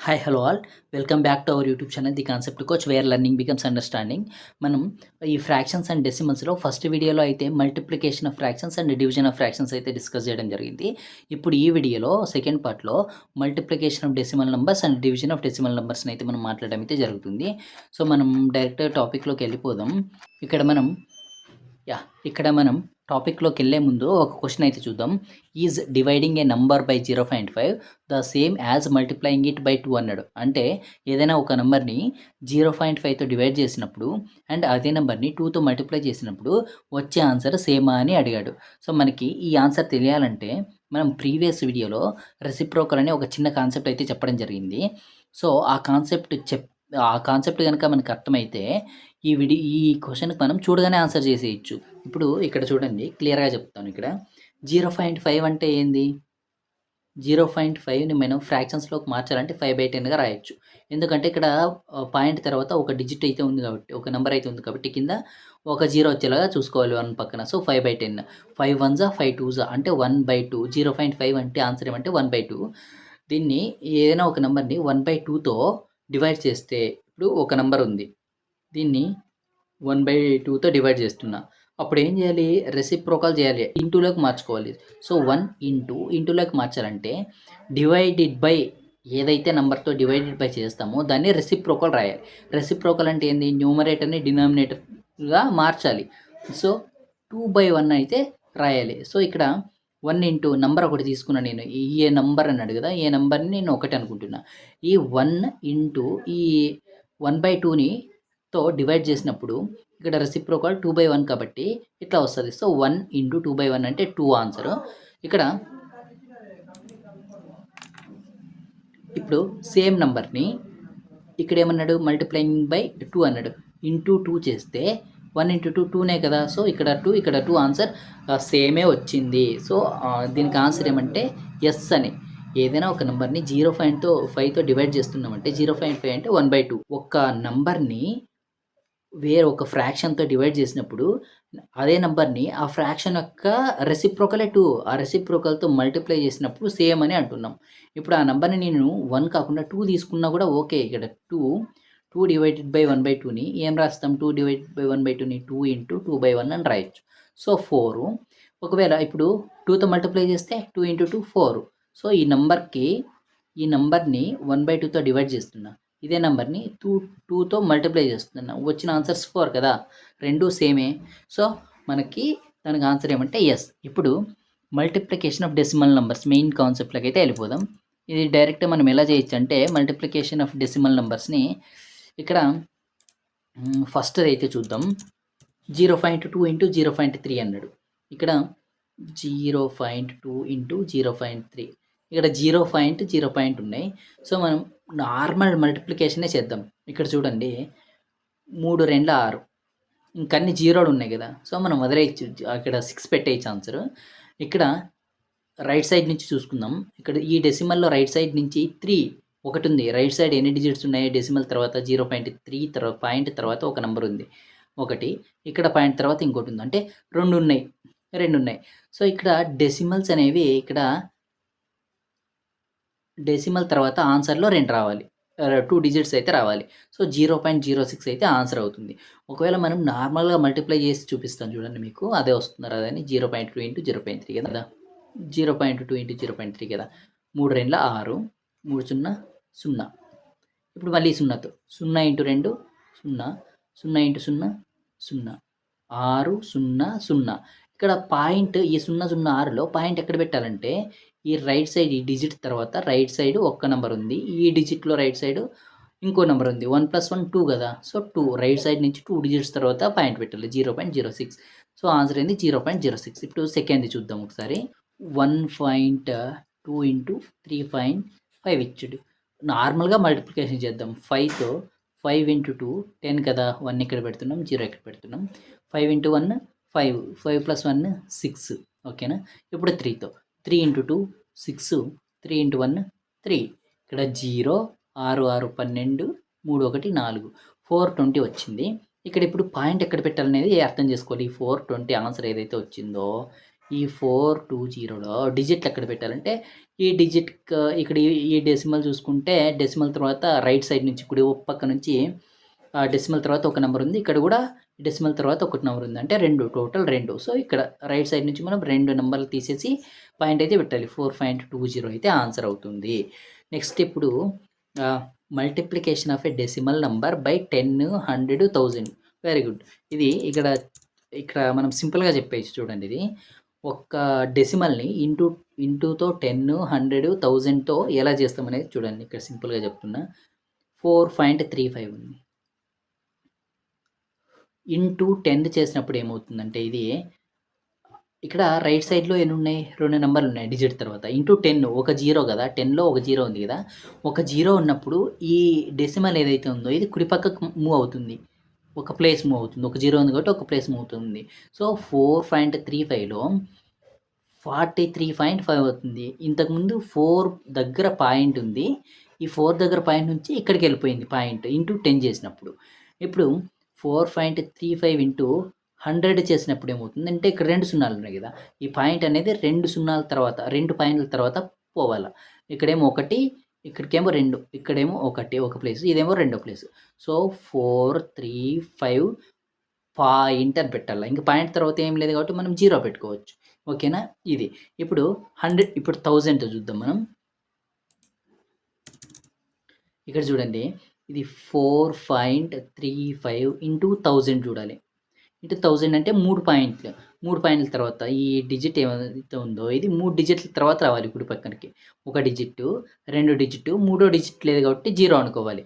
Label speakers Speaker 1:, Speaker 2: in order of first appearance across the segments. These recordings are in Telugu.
Speaker 1: Hi hello all welcome back to our YouTube channel the concept coach where learning becomes understanding. మనం ఈ ఫ్రాక్షన్స్ అండ్ డెసిమల్స్లో ఫస్ట్ వీడియోలో అయితే multiplication of fractions and division of fractions అయితే డిస్కస్ చేయడం జరిగింది. ఇప్పుడు ఈ వీడియోలో సెకండ్ పార్ట్లో multiplication of decimal numbers and division of decimal నెంబర్స్ని అయితే మనం మాట్లాడడం అయితే జరుగుతుంది. సో మనం డైరెక్ట్ టాపిక్లోకి వెళ్ళిపోదాం. ఇక్కడ మనం టాపిక్లోకి వెళ్ళే ముందు ఒక క్వశ్చన్ అయితే చూద్దాం. Is dividing A number by 0.5 the same as multiplying it by 2 అన్నాడు. అంటే ఏదైనా ఒక నెంబర్ని 0.5తో డివైడ్ చేసినప్పుడు అండ్ అదే నెంబర్ని 2తో మల్టిప్లై చేసినప్పుడు వచ్చే ఆన్సర్ సేమా అని అడిగాడు. సో మనకి ఈ ఆన్సర్ తెలియాలంటే మనం ప్రీవియస్ వీడియోలో రెసిప్రోకల్ అనే ఒక చిన్న కాన్సెప్ట్ అయితే చెప్పడం జరిగింది. సో ఆ కాన్సెప్ట్ కనుక మనకు అర్థమైతే ఈ క్వశ్చన్కి మనం చూడగానే ఆన్సర్ చేసేయచ్చు. ఇప్పుడు ఇక్కడ చూడండి, క్లియర్గా చెప్తాను. ఇక్కడ 0.5 అంటే ఏంది? 0.5ని మనం ఫ్రాక్షన్స్లోకి మార్చాలంటే 5/10గా రాయొచ్చు. ఎందుకంటే ఇక్కడ పాయింట్ తర్వాత ఒక డిజిట్ అయితే ఉంది కాబట్టి, ఒక నెంబర్ అయితే ఉంది కాబట్టి కింద ఒక 0 వచ్చేలాగా చూసుకోవాలి 1 పక్కన. సో 5/10, 5 1 5 2 అంటే 1/2. 0.5 అంటే ఆన్సర్ ఏమంటే 1/2. దీన్ని ఏదైనా ఒక నెంబర్ని 1/2తో డివైడ్ చేస్తే, ఇప్పుడు ఒక నెంబర్ ఉంది, దీన్ని 1/2తో డివైడ్ చేస్తున్నా. అప్పుడు ఏం చేయాలి? రెసిప్రోకల్ చేయాలి, ఇంటూలోకి మార్చుకోవాలి. సో 1 ఇంటూలోకి మార్చాలంటే డివైడెడ్ బై ఏదైతే నెంబర్తో డివైడెడ్ బై చేస్తామో దాన్ని రెసిప్రోకల్ రాయాలి. రెసిప్రోకల్ అంటే ఏంది? న్యూమరేటర్ని డినామినేటర్గా మార్చాలి. సో 2/1 అయితే రాయాలి. సో ఇక్కడ 1 ఇంటూ నంబర్ ఒకటి తీసుకున్నా నేను, ఏ నంబర్ అన్నాడు కదా, ఏ నెంబర్ని నేను ఒకటి అనుకుంటున్నా. ఈ 1 ఇంటూ ఈ 1/2ని తో డివైడ్ చేసినప్పుడు ఇక్కడ రెసిప్రోకల్ 2/1 కాబట్టి ఇట్లా వస్తుంది. సో 1 ఇంటూ 2/1 అంటే 2 ఆన్సర్. ఇక్కడ ఇప్పుడు సేమ్ నెంబర్ని ఇక్కడ ఏమన్నాడు? మల్టిప్లైయింగ్ బై 2 అన్నాడు. ఇంటూ 2 చేస్తే 1 ఇంటూ 2 2నే కదా. సో ఇక్కడ 2 ఆన్సర్ సేమే వచ్చింది. సో దీనికి ఆన్సర్ ఏమంటే ఎస్ అని. ఏదైనా ఒక నెంబర్ని 0.5తో డివైడ్ చేస్తున్నామంటే 0.5 అంటే 1/2. ఒక నెంబర్ని వేరే ఒక ఫ్రాక్షన్తో డివైడ్ చేసినప్పుడు అదే నెంబర్ని ఆ ఫ్రాక్షన్ యొక్క రెసిప్రోకలే 2, ఆ రెసిప్రోకల్తో మల్టిప్లై చేసినప్పుడు సేమ్ అని అంటున్నాం. ఇప్పుడు ఆ నెంబర్ని నేను 1 కాకుండా 2 తీసుకున్నా కూడా ఓకే. ఇక్కడ 2 డివైడెడ్ బై 1/2ని ఏం రాస్తాం? 2 డివైడెడ్ బై 1/2ని 2 ఇంటూ 2/1 అని రాయొచ్చు. సో 4. ఒకవేళ ఇప్పుడు 2తో మల్టిప్లై చేస్తే 2 ఇంటూ 2 4. సో ఈ నంబర్ని 1/2తో డివైడ్ చేస్తున్నా, ఇదే నెంబర్ని 2తో మల్టిప్లై చేస్తున్నా, వచ్చిన ఆన్సర్స్ 4 కదా, రెండు సేమే. సో మనకి దానికి ఆన్సర్ ఏమంటే ఎస్. ఇప్పుడు multiplication of decimal numbers main కాన్సెప్ట్లోకి అయితే వెళ్ళిపోదాం. ఇది డైరెక్ట్ మనం ఎలా చేయొచ్చు అంటే మల్టిప్లికేషన్ ఆఫ్ డెసిమల్ నెంబర్స్ని ఇక్కడ ఫస్ట్ అయితే చూద్దాం. 0.2 ఇంటూ 0.3 అన్నాడు. ఇక్కడ 0.2 ఇంటూ 0.3, ఇక్కడ 0 ఉన్నాయి. సో మనం నార్మల్ మల్టిప్లికేషనే చేద్దాం. ఇక్కడ చూడండి, 3 2 6, ఇంకన్నీ జీరోలు ఉన్నాయి కదా. సో మనం వదిలేయచ్చు, అక్కడ 6 పెట్టేయచ్చు ఆన్సర్. ఇక్కడ రైట్ సైడ్ నుంచి చూసుకుందాం. ఇక్కడ ఈ డెసిమల్లో రైట్ సైడ్ నుంచి 3 ఒకటి ఉంది. రైట్ సైడ్ ఎన్ని డిజిట్స్ ఉన్నాయి? డెసిమల్ తర్వాత 0.3 తర్వాత పాయింట్ తర్వాత ఒక నెంబర్ ఉంది ఒకటి, ఇక్కడ పాయింట్ తర్వాత ఇంకోటి ఉంది, అంటే 2 ఉన్నాయి. సో ఇక్కడ డెసిమల్స్ అనేవి ఇక్కడ డెసిమల్ తర్వాత ఆన్సర్లో 2 రావాలి, 2 డిజిట్స్ అయితే రావాలి. సో 0.06 అయితే ఆన్సర్ అవుతుంది. ఒకవేళ మనం నార్మల్గా మల్టిప్లై చేసి చూపిస్తాను చూడండి, మీకు అదే వస్తున్నారు. అదని 0.2 ఇంటూ 0.3 కదా, 0.2 ఇంటూ 0.3 కదా. 3 2 6, 3 0 0. ఇప్పుడు మళ్ళీ 0తో 0 ఇంటూ 2 0, 0 ఇంటూ 0 0, 6 0 0. ఇక్కడ పాయింట్ ఈ 006లో పాయింట్ ఎక్కడ పెట్టాలంటే ఈ రైట్ సైడ్, ఈ డిజిట్ తర్వాత రైట్ సైడ్ ఒక్క నెంబర్ ఉంది, ఈ డిజిట్లో రైట్ సైడ్ ఇంకో నెంబర్ ఉంది. 1 + 1 2 కదా. సో 2 రైట్ సైడ్ నుంచి 2 డిజిట్స్ తర్వాత పాయింట్ పెట్టాలి, 0.06. సో ఆన్సర్ ఏంది 0.06. ఇప్పుడు సెకండ్ చూద్దాం ఒకసారి. 1.2 ఇంటూ 3.5 ఇచ్చాడు. నార్మల్గా మల్టిప్లికేషన్ చేద్దాం. 5తో 5 ఇంటూ 2 10 కదా. 1 ఇక్కడ పెడుతున్నాం, 0 ఇక్కడ పెడుతున్నాం. 5 ఇంటూ 1 5, 5 + 1 6. ఓకేనా. ఇప్పుడు 3తో 3 ఇంటూ 2 6, 3 ఇంటూ 1 3. ఇక్కడ 0 6 6 12, 3 1 4, 420 వచ్చింది. ఇక్కడ ఇప్పుడు పాయింట్ ఎక్కడ పెట్టాలనేది అర్థం చేసుకోవాలి. 420 ఆన్సర్ ఏదైతే వచ్చిందో ఈ 420లో డిజిట్లు ఎక్కడ పెట్టాలంటే ఈ డిజిట్ ఇక్కడ ఈ డెసిమల్ చూసుకుంటే డెసిమల్ తర్వాత రైట్ సైడ్ నుంచి కుడి పక్క నుంచి డెసిమల్ తర్వాత ఒక నెంబర్ ఉంది. ఇక్కడ కూడా డెసిమల్ తర్వాత ఒక నెంబర్ ఉంది. అంటే 2 టోటల్ 2. సో ఇక్కడ రైట్ సైడ్ నుంచి మనం 2 నెంబర్లు తీసేసి పాయింట్ అయితే పెట్టాలి. 4.20 అయితే ఆన్సర్ అవుతుంది. నెక్స్ట్ ఇప్పుడు multiplication of a decimal number by 10, 100, 1000. Very good. ఇది ఇక్కడ మనం సింపుల్గా చెప్పేసి చూడండి. ఇది ఒక్క డెసిమల్ని ఇంటూతో 10, 100, 1000తో ఎలా చేస్తామనేది చూడండి. ఇక్కడ సింపుల్గా చెప్తున్నా. 4.35 ఉంది. ఇంటూ 10 చేసినప్పుడు ఏమవుతుందంటే ఇది ఇక్కడ రైట్ సైడ్లో ఎన్ని ఉన్నాయి, 2 నెంబర్లు ఉన్నాయి డిజిట్ తర్వాత. ఇంటూ 10 ఒక 0 కదా, 10లో ఒక 0 ఉంది కదా. ఒక 0 ఉన్నప్పుడు ఈ డెసిమల్ ఏదైతే ఉందో ఇది కుడి పక్కకు మూవ్ అవుతుంది, ఒక ప్లేస్ మూవ్ అవుతుంది. ఒక 0 ఉంది కాబట్టి ఒక ప్లేస్ మూవ్ అవుతుంది. సో 4.35లో 43.5 అవుతుంది. ఇంతకుముందు 4 దగ్గర పాయింట్ ఉంది. ఈ 4 దగ్గర పాయింట్ నుంచి ఇక్కడికి వెళ్ళిపోయింది పాయింట్ ఇంటూ 10 చేసినప్పుడు. ఇప్పుడు 4.35 ఇంటూ 100 చేసినప్పుడు ఏమవుతుంది అంటే ఇక్కడ 2 సున్నాలు ఉన్నాయి కదా. ఈ పాయింట్ అనేది 2 సున్నాల తర్వాత 2 పాయింట్ల తర్వాత పోవాలి. ఇక్కడేమో 1, ఇక్కడికేమో 2, ఇక్కడేమో 1 ఒక ప్లేస్, ఇదేమో రెండో ప్లేస్. సో 435 పాయింట్ అని పెట్టాలి. ఇంకా పాయింట్ తర్వాత ఏం లేదు కాబట్టి మనం 0 పెట్టుకోవచ్చు. ఓకేనా. ఇది ఇప్పుడు 100, ఇప్పుడు 1000తో చూద్దాం మనం. ఇక్కడ చూడండి, ఇది 4.35 ఇంటూ 1000 చూడాలి. ఇంటూ 1000 అంటే 3 పాయింట్లు. 3 పాయింట్ల తర్వాత ఈ డిజిట్ ఏమైతే ఉందో ఇది 3 డిజిట్ల తర్వాత రావాలి కుడి పక్కనకి. ఒక డిజిట్టు, 2 డిజిట్టు, మూడో డిజిట్ లేదు కాబట్టి 0 అనుకోవాలి.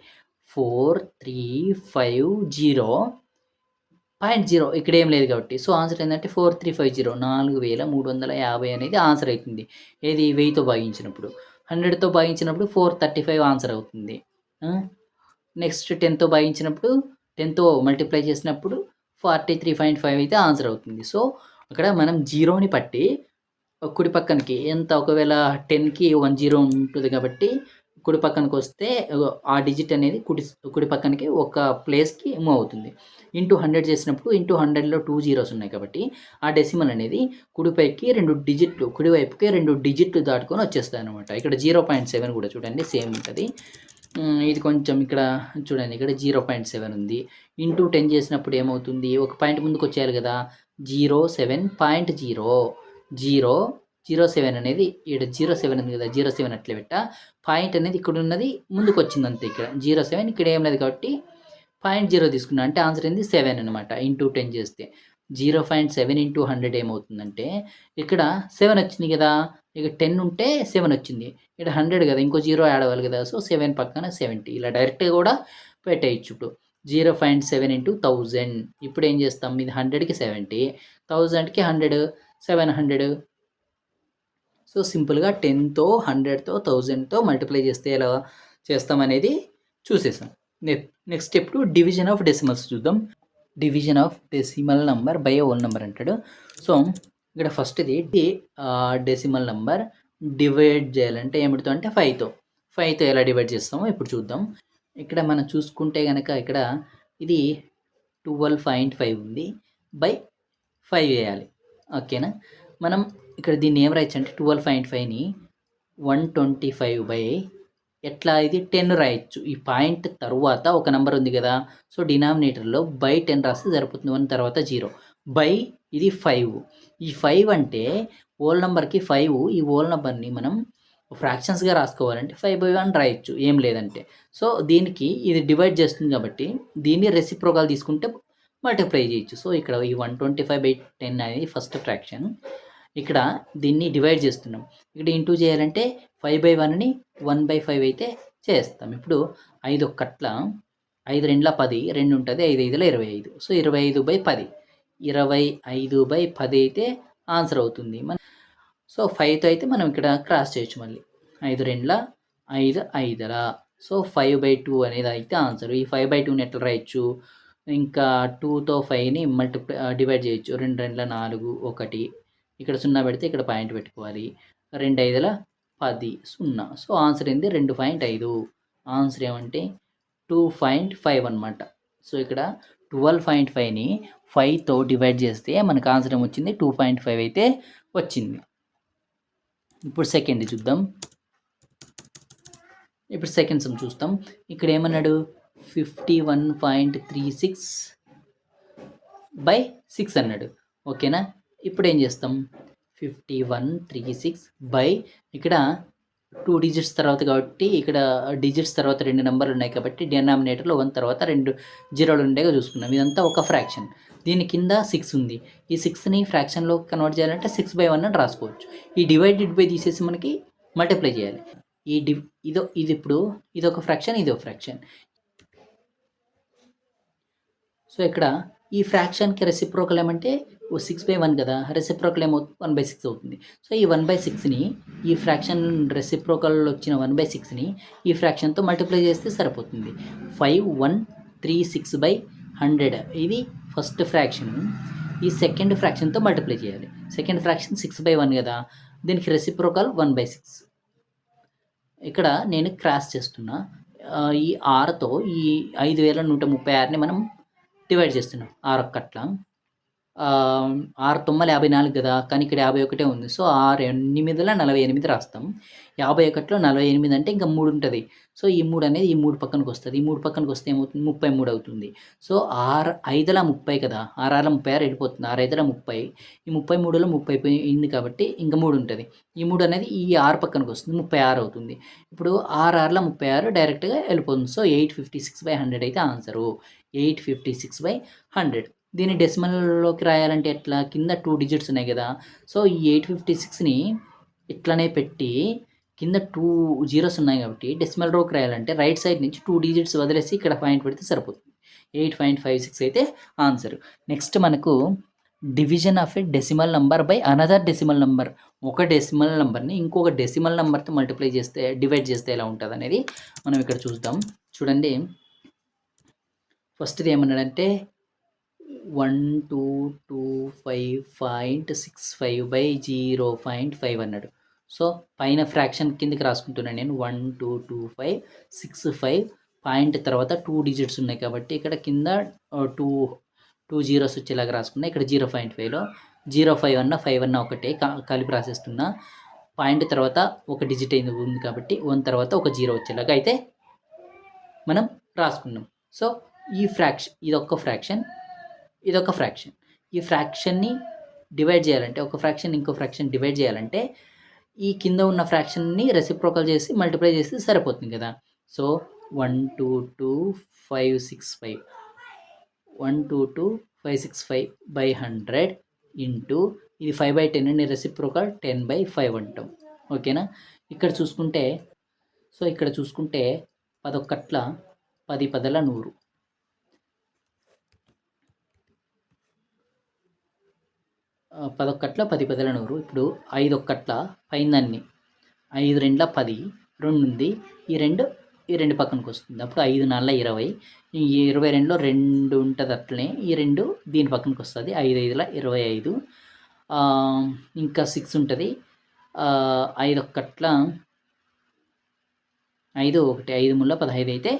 Speaker 1: 4350.0 ఇక్కడ ఏం లేదు కాబట్టి. సో ఆన్సర్ ఏంటంటే 4350, 4350 అనేది ఆన్సర్ అవుతుంది. ఏది 1000తో భాగించినప్పుడు. 100తో భాగించినప్పుడు 435 ఆన్సర్ అవుతుంది. నెక్స్ట్ 10తో భాగించినప్పుడు 10తో మల్టిప్లై చేసినప్పుడు 43.5 అయితే ఆన్సర్ అవుతుంది. సో అక్కడ మనం 0ని పట్టి కుడి పక్కనకి ఎంత, ఒకవేళ 10కి 10 ఉంటుంది కాబట్టి కుడి పక్కనకి వస్తే ఆ డిజిట్ అనేది కుడి పక్కనకి ఒక ప్లేస్కి మూవ్ అవుతుంది. ఇంటూ 100 చేసినప్పుడు ఇంటూ 100లో 2 జీరోస్ ఉన్నాయి కాబట్టి ఆ డెసిమల్ అనేది కుడిపైకి 2 డిజిట్లు, కుడివైపుకి 2 డిజిట్లు దాటుకొని వచ్చేస్తాయి అనమాట. ఇక్కడ 0.7 కూడా చూడండి సేమ్ ఉంటుంది. ఇది కొంచెం ఇక్కడ చూడండి, ఇక్కడ 0.7 ఉంది. ఇంటూ 10 చేసినప్పుడు ఏమవుతుంది, ఒక పాయింట్ ముందుకు వచ్చేయాలి కదా. 07.007 అనేది ఇక్కడ 07 ఉంది కదా, 07 అట్లే పెట్టా. పాయింట్ అనేది ఇక్కడ ఉన్నది ముందుకు వచ్చింది అంతే. ఇక్కడ 07, ఇక్కడ ఏం లేదు కాబట్టి 0.0 తీసుకున్నా అంటే ఆన్సర్ ఏంది 7 అనమాట. ఇంటూ 10 చేస్తే 0.7 ఇంటూ 100 ఏమవుతుందంటే ఇక్కడ 7 వచ్చింది కదా, ఇక 10 ఉంటే 7 వచ్చింది. ఇక్కడ 100 కదా, ఇంకో 0 యాడ్ అవ్వాలి కదా. సో 7 పక్కన 70 ఇలా డైరెక్ట్గా కూడా పెట్టేయచ్చు. ఇప్పుడు 0.7 ఇంటూ 1000. ఇప్పుడు ఏం చేస్తాం, ఇది 100కి 70, 1000కి 100, 700. సో సింపుల్గా 10తో 100తో 1000తో మల్టిప్లై చేస్తే ఎలా చేస్తామనేది చూసేసాం. నెక్స్ట్ ఇప్పుడు డివిజన్ ఆఫ్ డెసిమల్స్ చూద్దాం. Division of decimal number by whole number అంటాడు. సో ఇక్కడ ఫస్ట్ది డెసిమల్ నంబర్ డివైడ్ చేయాలంటే ఏమిటితో అంటే 5తో ఎలా డివైడ్ చేస్తామో ఇప్పుడు చూద్దాం. ఇక్కడ మనం చూసుకుంటే కనుక ఇక్కడ ఇది 12.5 ఉంది, బై 5 వేయాలి. ఓకేనా. మనం ఇక్కడ దీన్ని ఏం రాయొచ్చు అంటే 12.5ని 125 బై ఎట్లా ఇది 10 రాయొచ్చు. ఈ పాయింట్ తర్వాత ఒక నెంబర్ ఉంది కదా, సో డినామినేటర్లో బై 10 రాస్తే సరిపోతుంది. 1 తర్వాత 0 బై ఇది 5. ఈ 5 అంటే హోల్ నెంబర్కి 5. ఈ హోల్ నెంబర్ని మనం ఫ్రాక్షన్స్గా రాసుకోవాలంటే 5/1 రాయొచ్చు ఏం లేదంటే. సో దీనికి ఇది డివైడ్ చేస్తుంది కాబట్టి దీన్ని రెసిప్రోకల్ తీసుకుంటే మల్టిప్లై చేయొచ్చు. సో ఇక్కడ ఈ 125/10 అనేది ఫస్ట్ ఫ్రాక్షన్. ఇక్కడ దీన్ని డివైడ్ చేస్తున్నాం. ఇక్కడ ఇంటూ చేయాలంటే 5/1ని 1/5 అయితే చేస్తాం. ఇప్పుడు 5 ఒక్కట్ల 5 2ల 10, 2 ఉంటుంది, 5 5ల 25. సో 25/10, 25/10 అయితే ఆన్సర్ అవుతుంది. సో 5తో అయితే మనం ఇక్కడ క్రాస్ చేయొచ్చు మళ్ళీ. 5 2ల 5 5ల, సో 5/2 అనేది అయితే ఆన్సర్. ఈ 5/2ని ఎట్లా రాయొచ్చు, ఇంకా 2తో 5ని డివైడ్ చేయొచ్చు. 2 2ల 4, 1, ఇక్కడ 0 పెడితే ఇక్కడ పాయింట్ పెట్టుకోవాలి. 2 5ల 10, 0. సో ఆన్సర్ ఏంది 2.5. ఆన్సర్ ఏమంటే 2.5 అనమాట. సో ఇక్కడ 12.5ని 5తో డివైడ్ చేస్తే మనకు ఆన్సర్ ఏమొచ్చింది 2.5 అయితే వచ్చింది. ఇప్పుడు సెకండ్ చూద్దాం. ఇప్పుడు సెకండ్ సమ్ చూస్తాం. ఇక్కడ ఏమన్నాడు 51.36/6 అన్నాడు. ఓకేనా. ఇప్పుడు ఏం చేస్తాం 5136 బై ఇక్కడ 2 డిజిట్స్ తర్వాత కాబట్టి ఇక్కడ డిజిట్స్ తర్వాత 2 నెంబర్లు ఉన్నాయి కాబట్టి డినామినేటర్లో 1 తర్వాత 2 జీరోలు ఉండేగా చూసుకున్నాం. ఇదంతా ఒక ఫ్రాక్షన్. దీని కింద 6 ఉంది. ఈ 6ని ఫ్రాక్షన్లో కన్వర్ట్ చేయాలంటే 6/1 అని రాసుకోవచ్చు. ఈ డివైడెడ్ బై తీసేసి మనకి మల్టిప్లై చేయాలి. ఇది ఇప్పుడు ఇదొక ఫ్రాక్షన్, ఇదొక ఫ్రాక్షన్. సో ఇక్కడ ఈ ఫ్రాక్షన్కి రెసిప్రోకల్ ఏమంటే 6/1 కదా, రెసిప్రోకల్ ఏమవుతుంది 1/6 అవుతుంది. సో ఈ 1/6ని ఈ ఫ్రాక్షన్ రెసిప్రోకల్ వచ్చిన 1/6ని ఈ ఫ్రాక్షన్తో మల్టిప్లై చేస్తే సరిపోతుంది. 5136/100 ఇది ఫస్ట్ ఫ్రాక్షన్. ఈ సెకండ్ ఫ్రాక్షన్తో మల్టిప్లై చేయాలి. సెకండ్ ఫ్రాక్షన్ 6/1 కదా, దీనికి రెసిప్రోకల్ 1/6. ఇక్కడ నేను క్రాస్ చేస్తున్నా. ఈ 6తో ఈ 5136ని మనం డివైడ్ చేస్తున్నాం. 6 ఒక్కట్ల 6 9 54 కదా, కానీ ఇక్కడ 51 ఉంది. సో 6 8 48 రాస్తాం. 51లో 48 అంటే ఇంకా 3 ఉంటుంది. సో ఈ 3 అనేది ఈ 3 పక్కనకి వస్తుంది. ఈ 3 పక్కనకి వస్తే ఏమవుతుంది 33 అవుతుంది. సో 6 5ల 30 కదా, 6 6ల 36 వెళ్ళిపోతుంది. 6 5ల 30, ఈ 33లో 30 అయిపోయింది కాబట్టి ఇంకా 3 ఉంటుంది. ఈ 3 అనేది ఈ 6 పక్కనకి వస్తుంది, 36 అవుతుంది. ఇప్పుడు 6 6ల 36 డైరెక్ట్గా వెళ్ళిపోతుంది. సో 856/100 అయితే ఆన్సరు 856/100. దీన్ని డెసిమల్లోకి రాయాలంటే ఎట్లా, కింద 2 డిజిట్స్ ఉన్నాయి కదా. సో ఈ 856ని ఇట్లనే పెట్టి కింద 2 జీరోస్ ఉన్నాయి కాబట్టి డెసిమల్ రోకి రాయాలంటే రైట్ సైడ్ నుంచి 2 డిజిట్స్ వదిలేసి ఇక్కడ పాయింట్ పెడితే సరిపోతుంది. 8.56 అయితే ఆన్సర్. నెక్స్ట్ మనకు division of a decimal number by another decimal number. ఒక డెసిమల్ నెంబర్ని ఇంకొక డెసిమల్ నెంబర్తో మల్టిప్లై చేస్తే, డివైడ్ చేస్తే ఎలా ఉంటుంది అనేది మనం ఇక్కడ చూద్దాం. చూడండి, ఫస్ట్ది ఏమన్నాడంటే 1225.65/0.5 అన్నాడు. సో పైన ఫ్రాక్షన్ కిందకి రాసుకుంటున్నాను నేను. 1225.65 పాయింట్ తర్వాత 2 డిజిట్స్ ఉన్నాయి కాబట్టి ఇక్కడ కింద 2 జీరోస్ వచ్చేలాగా రాసుకున్నా. ఇక్కడ 0.5లో 0.5 అన్న 5 అన్న ఒకటే కలిపి రాసేస్తున్నా. పాయింట్ తర్వాత ఒక డిజిట్ అయింది ఉంది కాబట్టి 1 తర్వాత ఒక 0 వచ్చేలాగా అయితే మనం రాసుకున్నాం. సో ఈ ఫ్రాక్షన్ ఇదొక ఫ్రాక్షన్, ఇదొక ఫ్రాక్షన్. ఈ ఫ్రాక్షన్ని డివైడ్ చేయాలంటే, ఒక ఫ్రాక్షన్ ఇంకో ఫ్రాక్షన్ డివైడ్ చేయాలంటే ఈ కింద ఉన్న ఫ్రాక్షన్ని రెసిప్రోకల్ చేసి మల్టిప్లై చేసి సరిపోతుంది కదా. సో 122,565 122,565/100 ఇంటూ ఇది 5/10 రెసిప్రోకల్ 10/5 అంటాం. ఓకేనా. ఇక్కడ చూసుకుంటే 10 ఒక్కట్ల 10 10ల 100, 10 ఒక్కట్ల 10 10ల 100. ఇప్పుడు 5 ఒక్కట్ల పైందన్ని 5 2ల 10, 2 ఉంది, ఈ 2 పక్కనకి వస్తుంది. అప్పుడు 5 4ల 20, ఈ 22లో 2 ఉంటుంది అట్లనే, ఈ 2 దీని పక్కనకి వస్తుంది. 5 5ల 25, ఇంకా 6 ఉంటుంది. 5 ఒక్కట్ల 5 1 5 3ల 15 అయితే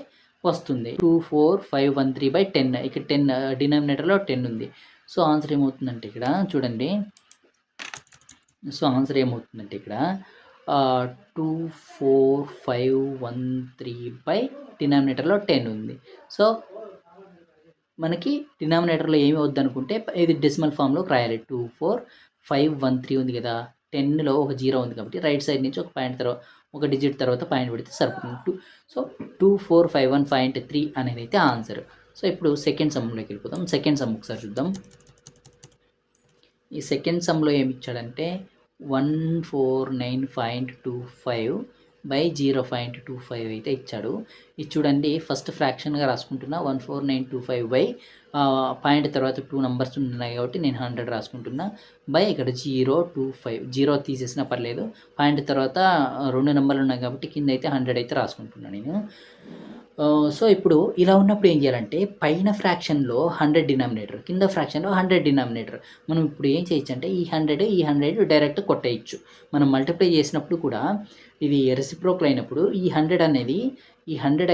Speaker 1: వస్తుంది. 24513/10. ఇక్కడ 10 డినామినేటర్లో 10 ఉంది. సో ఆన్సర్ ఏమవుతుందంటే ఇక్కడ చూడండి, సో ఆన్సర్ ఏమవుతుందంటే ఇక్కడ 24513 డినామినేటర్లో 10 ఉంది. సో మనకి డినామినేటర్లో ఏమి వద్దు అనుకుంటే ఇది డెసిమల్ ఫామ్లోకి రాయాలి. 24513 ఉంది కదా, 10లో ఒక 0 ఉంది కాబట్టి రైట్ సైడ్ నుంచి ఒక పాయింట్ తర్వాత ఒక డిజిట్ తర్వాత పాయింట్ పెడితే సరిపోతుంది. సో 24513 అనేది అయితే ఆన్సర్. సో ఇప్పుడు సెకండ్ సమ్లోకి వెళ్ళిపోతాం. సెకండ్ సమ్ ఒకసారి చూద్దాం. ఈ సెకండ్ సమ్లో ఏమి ఇచ్చాడంటే 149.25/0.25 అయితే ఇచ్చాడు. ఇది చూడండి, ఫస్ట్ ఫ్రాక్షన్గా రాసుకుంటున్నా. 14925 పాయింట్ తర్వాత 2 నెంబర్స్ ఉన్నాయి కాబట్టి నేను 100 రాసుకుంటున్నా. బై ఇక్కడ 025, 0 తీసేసినా పర్లేదు. పాయింట్ తర్వాత 2 నెంబర్లు ఉన్నాయి కాబట్టి కింద అయితే 100 అయితే రాసుకుంటున్నాను నేను. సో ఇప్పుడు ఇలా ఉన్నప్పుడు ఏం చేయాలంటే పైన ఫ్రాక్షన్లో 100 డినామినేటర్, కింద ఫ్రాక్షన్లో 100 డినామినేటర్. మనం ఇప్పుడు ఏం చేయొచ్చు అంటే ఈ 100 డైరెక్ట్ కొట్టేయచ్చు. మనం మల్టిప్లై చేసినప్పుడు కూడా ఇది రెసిప్రోకల్ అయినప్పుడు ఈ 100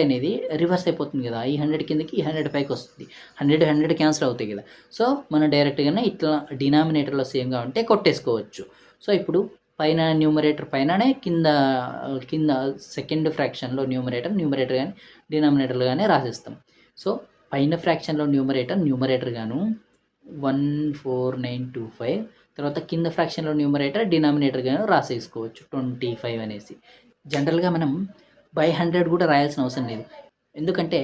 Speaker 1: అనేది రివర్స్ అయిపోతుంది కదా. ఈ 100 కిందకి ఈ 100 పైకి వస్తుంది. 100 క్యాన్సిల్ అవుతాయి కదా. సో మనం డైరెక్ట్గానే ఇట్లా డినామినేటర్లో సేమ్గా ఉంటే కొట్టేసుకోవచ్చు. సో ఇప్పుడు పైన న్యూమరేటర్ పైననే కింద సెకండ్ ఫ్రాక్షన్లో న్యూమరేటర్ కానీ డినామినేటర్లు కానీ రాసేస్తాం. సో పైన ఫ్రాక్షన్లో న్యూమరేటర్ గాను 14925, తర్వాత కింద ఫ్రాక్షన్లో డినామినేటర్ గాను రాసేసుకోవచ్చు 25 అనేసి. జనరల్గా మనం బై 100 కూడా రాయాల్సిన అవసరం లేదు. ఎందుకంటే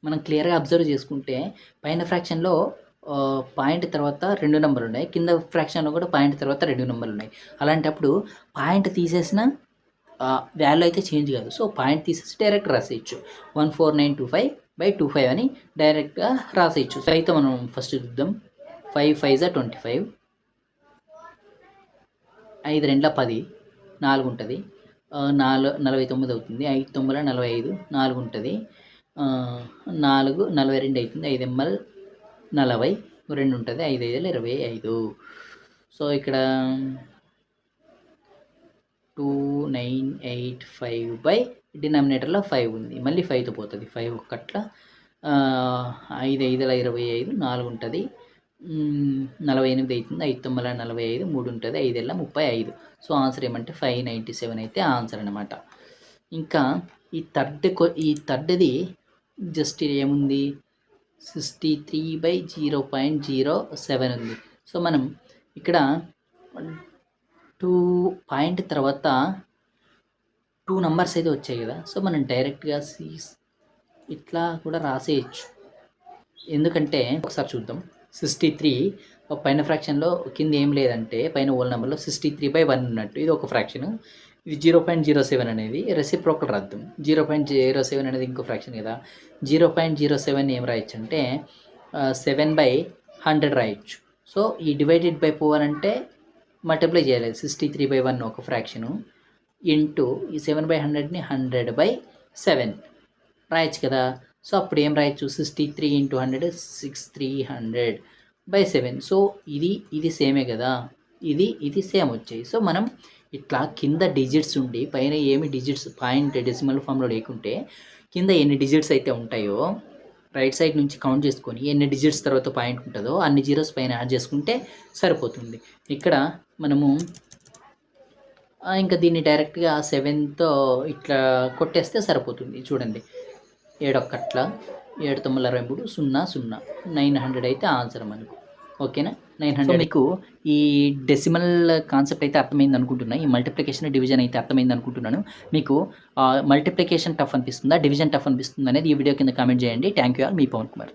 Speaker 1: మనం క్లియర్గా అబ్జర్వ్ చేసుకుంటే పైన ఫ్రాక్షన్లో పాయింట్ తర్వాత 2 నెంబర్లు ఉన్నాయి, కింద ఫ్రాక్షన్లో కూడా పాయింట్ తర్వాత 2 నెంబర్లు ఉన్నాయి. అలాంటప్పుడు పాయింట్ తీసేసిన వాల్యూ అయితే చేంజ్ కాదు. సో పాయింట్ తీసేసి డైరెక్ట్ రాసేయచ్చు 14925/25 అని డైరెక్ట్గా రాసేయచ్చు. సో అయితే మనం ఫస్ట్ చూద్దాం. 5 5 25, 5 2 10, 4 ఉంటుంది, 49 అవుతుంది, 5 9 45, 4 ఉంటుంది, 4 42 అవుతుంది, 5 ఎంఎల్ 40, 2 ఉంటుంది, 5 5 25. సో ఇక్కడ 2985 బై డినామినేటర్లో 5 ఉంది, మళ్ళీ 5తో పోతుంది, 5 ఒక్కట్ల 5 5 25, 4 ఉంటుంది, 48 అవుతుంది, 5 9 45, 3 ఉంటుంది, 5 35. సో ఆన్సర్ ఏమంటే 597 అయితే ఆన్సర్ అనమాట. ఇంకా ఈ థర్డ్ది జస్ట్ ఏముంది 63/0.07 ఉంది. సో మనం ఇక్కడ 2 పాయింట్ తర్వాత 2 నంబర్స్ అయితే వచ్చాయి కదా. సో మనం డైరెక్ట్గా ఇట్లా కూడా రాసేయచ్చు. ఎందుకంటే ఒకసారి చూద్దాం. 63 పైన ఫ్రాక్షన్లో కింద ఏం లేదంటే పైన ఓల్ నెంబర్లో 63/1 ఉన్నట్టు ఇది ఒక ఫ్రాక్షన్. ఇది 0.07 అనేది రెసిప్రోకల్ రాద్దాం. 0.07 అనేది ఇంకో ఫ్రాక్షన్ కదా. 0.07 ఏం రాయొచ్చు అంటే 7/100 రాయొచ్చు. సో ఈ డివైడెడ్ బై పోవాలంటే మల్టిప్లై చేయాలి. 63/1 ఒక ఫ్రాక్షను ఇంటూ ఈ 7/100ని 100/7 రాయొచ్చు కదా. సో అప్పుడు ఏం రాయొచ్చు 63 × 100 6300/7. సో ఇది సేమే కదా, ఇది సేమ్ వచ్చాయి. సో మనం ఇట్లా కింద డిజిట్స్ ఉండి పైన ఏమి డిజిట్స్ పాయింట్ డెసిమల్ ఫామ్లో లేకుంటే కింద ఎన్ని డిజిట్స్ అయితే ఉంటాయో రైట్ సైడ్ నుంచి కౌంట్ చేసుకొని ఎన్ని డిజిట్స్ తర్వాత పాయింట్ ఉంటుందో అన్ని జీరోస్ పైన యాడ్ చేసుకుంటే సరిపోతుంది. ఇక్కడ మనము ఇంకా దీన్ని డైరెక్ట్గా 7తో ఇట్లా కొట్టేస్తే సరిపోతుంది. చూడండి 7 1 7 9 23 0 0 900 అయితే ఆన్సర్ మనకు. ఓకేనా 900. మీకు ఈ డెసిమల్ కాన్సెప్ట్ అయితే అర్థమైంది అనుకుంటున్నాను. ఈ మల్టిప్లికేషన్ డివిజన్ అయితే అర్థమైంది అనుకుంటున్నాను. మీకు మల్టిప్లికేషన్ టఫ్ అనిపిస్తుందా, డివిజన్ టఫ్ అనిపిస్తుందా అనేది ఈ వీడియో కింద కామెంట్ చేయండి. Thank you all. మీ పవన్ కుమార్.